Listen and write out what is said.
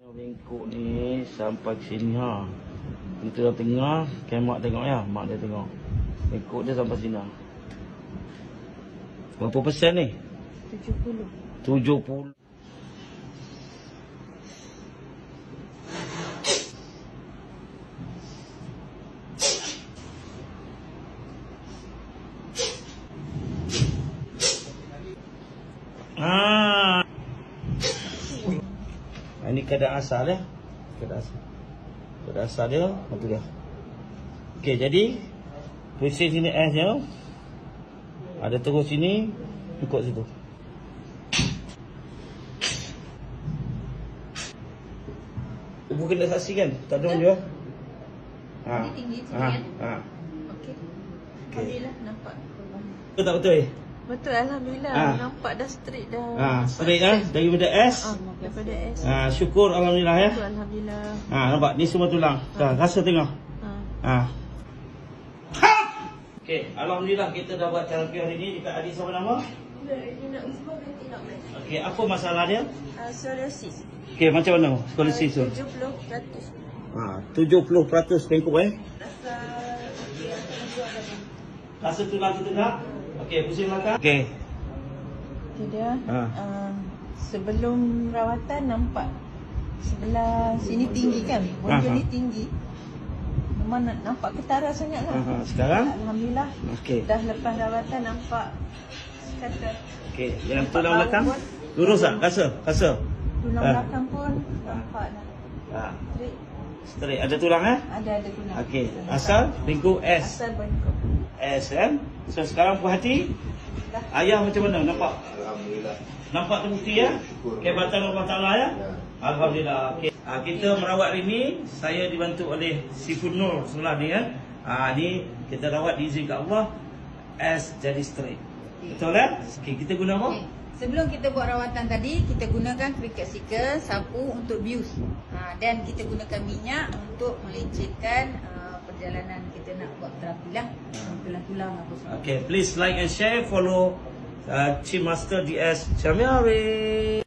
Bengkok ni sampai ke sini ha. Kita dah tengah, kan mak tengok ya, mak dia tengok. Bengkok dia sampai sini. Berapa persen ni? 70. 70. Ini keadaan asal ya. Keadaan asal dia, itu dia. Okey, jadi proses sini esnya. Ada terus sini, cukup situ. Ibu kena saksikan, tak ada je. Ha. Ini tinggi sini Ha. kan? Ha. Okey. Alhamdulillah nampak. Betul tak betul? Betul, alhamdulillah. Ha. Nampak dah straight dah. Straight dah daripada S. Daripada S. Syukur alhamdulillah ya. Betul, alhamdulillah. Nampak ni semua tulang. Dah rasa tengok. Okey, alhamdulillah kita dah buat terapi hari ni dekat adik siapa nama? Okey, apa masalah dia? Psoriasis. Okey, macam mana psoriasis tu? 70%. 70% bengkok Rasa Rasa tulang kita tak? Okey, pusing belakang. Okey. Okay, dia sebelum rawatan nampak sebelah sini tinggi kan? Bonjol ni tinggi. Memang nampak ketara sangat lah. Sekarang? Alhamdulillah. Okey. Dah lepas rawatan nampak kata. Okey, yang tulang belakang lurus tak? Rasa? Tulang belakang pun nampak dah. Straight. Ada tulang Ada tulang. Okey. Asal bengkok S. Asal bengkok. S kan? So sekarang puas hati? Dah. Ayah macam mana? Nampak? Alhamdulillah. Nampak terbukti ya? Kehebatan Allah Ta'ala ya? Alhamdulillah. Okay. Kita merawat hari ni, saya dibantu oleh Sifun Nur sebelah ni ya. Ni kita rawat diizinkan Allah S jadi straight. Betul ya? Okay, kita guna apa? Sebelum kita buat rawatan tadi, kita gunakan cricket seeker, sapu untuk bius. Dan kita gunakan minyak untuk melecehkan perjalanan kita nak buat terapi lah. Tulang-tulang apa semua. Okay, please like and share, follow Team Master DS Syamiari.